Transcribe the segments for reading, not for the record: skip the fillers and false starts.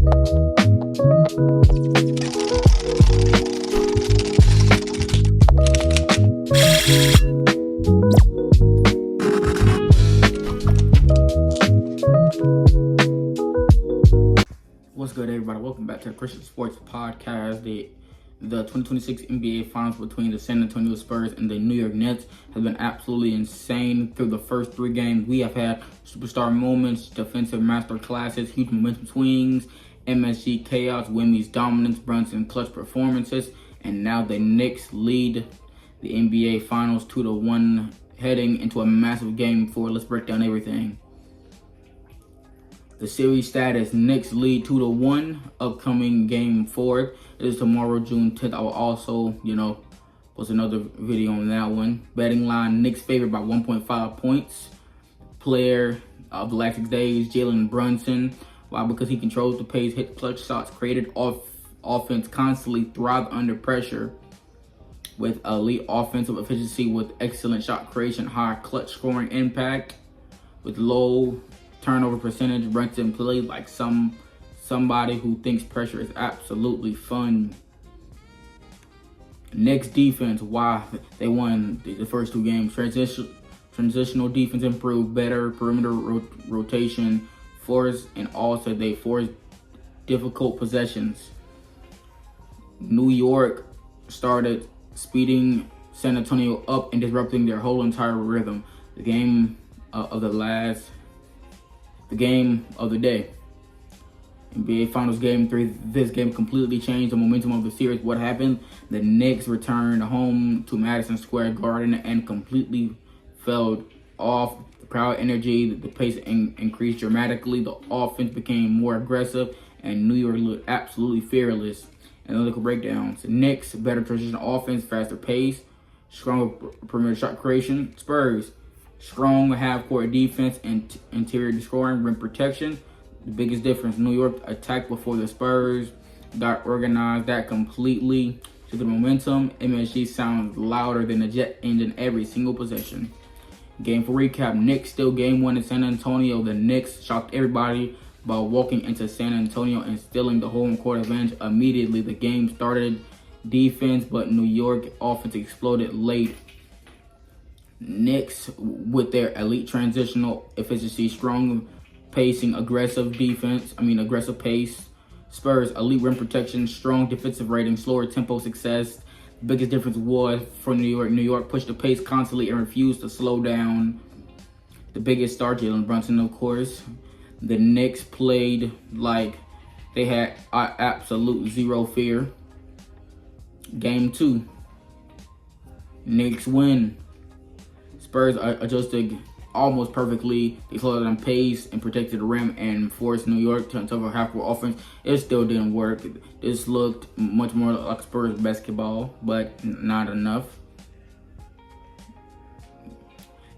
What's good, everybody? Welcome back to the Christian Sports Podcast. The 2026 NBA Finals between the San Antonio Spurs and the New York Knicks has been absolutely insane. Through the first three games, we have had superstar moments, defensive master classes, huge momentum swings, MSG chaos, Wemby's dominance, Brunson clutch performances, and now the Knicks lead the NBA Finals 2-1, heading into a massive game 4. Let's break down everything. The series status: Knicks lead 2-1. Upcoming game 4 it is tomorrow, June 10th. I will also, post another video on that one. Betting line: Knicks favored by 1.5 points. Player of the last 6 days: Jalen Brunson. Why? Because he controls the pace, hit clutch shots, created offense, constantly thrive under pressure with elite offensive efficiency, with excellent shot creation, high clutch scoring impact, with low turnover percentage. Brunson played like somebody who thinks pressure is absolutely fun. Knicks defense: why they won the first 2 games. Transitional defense improved, better perimeter rotation, forced, and also they forced difficult possessions. New York started speeding San Antonio up and disrupting their whole entire rhythm. The game of the day. NBA Finals Game 3. This game completely changed the momentum of the series. What happened? The Knicks returned home to Madison Square Garden and completely fell off. The crowd energy, the pace increased dramatically. The offense became more aggressive, and New York looked absolutely fearless. Analytical breakdowns: Knicks, better transition offense, faster pace, stronger perimeter shot creation. Spurs, strong half-court defense and interior scoring, rim protection. The biggest difference: New York attacked before the Spurs got organized. That completely took the momentum. MSG sounds louder than a jet engine every single possession. Game 4 recap: Knicks still game 1 in San Antonio. The Knicks shocked everybody by walking into San Antonio and stealing the home court advantage immediately. The game started defense, but New York offense exploded late. Knicks with their elite transitional efficiency, strong pacing, aggressive pace. Spurs, elite rim protection, strong defensive rating, slower tempo success. The biggest difference was for New York. New York pushed the pace constantly and refused to slow down. The biggest star, Jalen Brunson, of course. The Knicks played like they had absolute zero fear. Game 2. Knicks win. Spurs adjusted almost perfectly. They slowed down pace and protected the rim and forced New York to a half-court offense. It still didn't work. This looked much more like Spurs basketball, but not enough.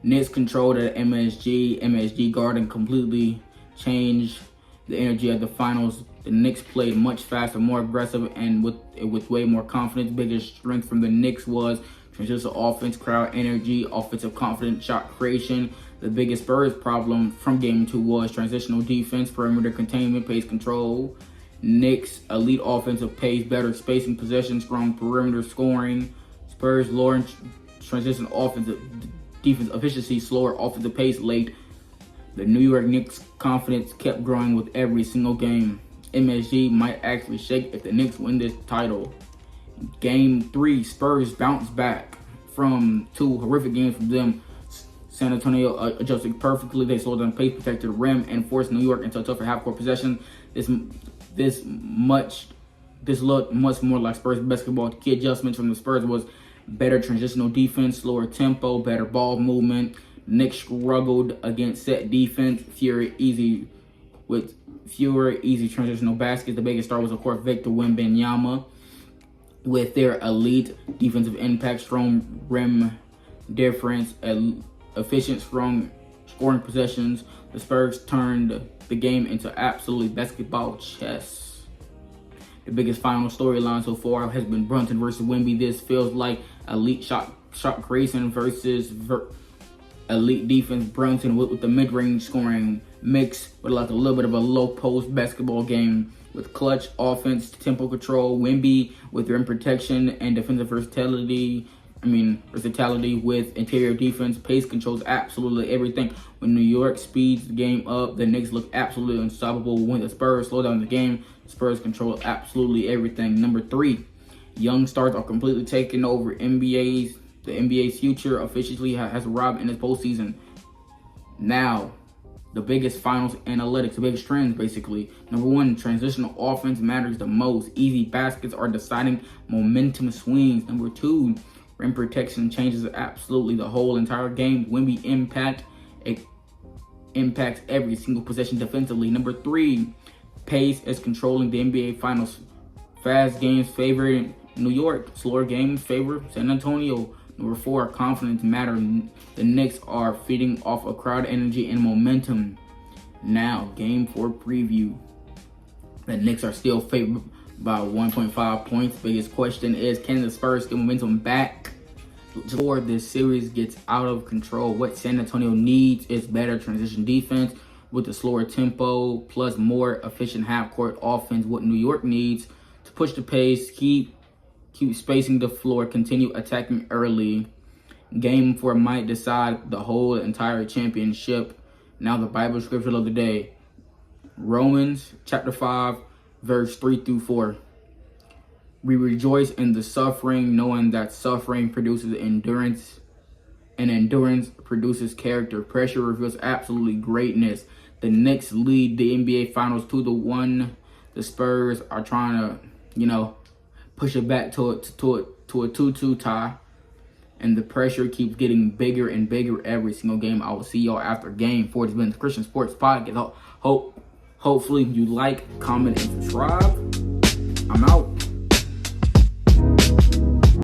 Knicks controlled at MSG Garden, completely changed the energy of the finals. The Knicks played much faster, more aggressive, and with way more confidence. Biggest strength from the Knicks was transitional offense, crowd energy, offensive confidence, shot creation. The biggest Spurs problem from game 2 was transitional defense, perimeter containment, pace control. Knicks elite offensive pace, better spacing possession, strong perimeter scoring. Spurs lower transitional offensive defense efficiency, slower offensive pace late. The New York Knicks' confidence kept growing with every single game. MSG might actually shake if the Knicks win this title. Game 3, Spurs bounced back from 2 horrific games from them. San Antonio adjusted perfectly. They slowed down pace, protected the rim, and forced New York into a tougher half-court possession. This looked much more like Spurs basketball. The key adjustments from the Spurs was better transitional defense, slower tempo, better ball movement. Knicks struggled against set defense, fewer easy transitional baskets. The biggest star was, of course, Victor Wembanyama. With their elite defensive impact, strong rim difference, efficient, strong scoring possessions, the Spurs turned the game into absolutely basketball chess. The biggest final storyline so far has been Brunson versus Wemby. This feels like elite shot creation versus elite defense. Brunson with the mid-range scoring mixed with like a little bit of a low post basketball game. with clutch offense, tempo control. Wemby with rim protection and defensive versatility. Versatility with interior defense, pace controls absolutely everything. When New York speeds the game up, the Knicks look absolutely unstoppable. When the Spurs slow down the game, the Spurs control absolutely everything. Number 3, young stars are completely taking over the NBA's future officially has arrived in this postseason. Now, the biggest finals analytics, the biggest trends basically. Number 1, transitional offense matters the most. Easy baskets are deciding momentum swings. Number 2, rim protection changes absolutely the whole entire game. Wemby impacts every single possession defensively. Number 3, pace is controlling the NBA Finals. Fast games favor New York. Slower games favor San Antonio. Number 4, confidence matter. The Knicks are feeding off a crowd energy and momentum. Now, Game 4 preview. The Knicks are still favored by 1.5 points. Biggest question is, can the Spurs get momentum back before this series gets out of control? What San Antonio needs is better transition defense with a slower tempo plus more efficient half-court offense. What New York needs to push the pace, keep spacing the floor, continue attacking early. Game 4 might decide the whole entire championship. Now the Bible scripture of the day. Romans chapter 5, verse 3 through 4. We rejoice in the suffering, knowing that suffering produces endurance, and endurance produces character. Pressure reveals absolutely greatness. The Knicks lead the NBA Finals 2-1. The Spurs are trying to, push it back to a 2-2 tie. And the pressure keeps getting bigger and bigger every single game. I will see y'all after Game 4. It's been the Christian Sports Podcast. Hopefully you like, comment, and subscribe. I'm out.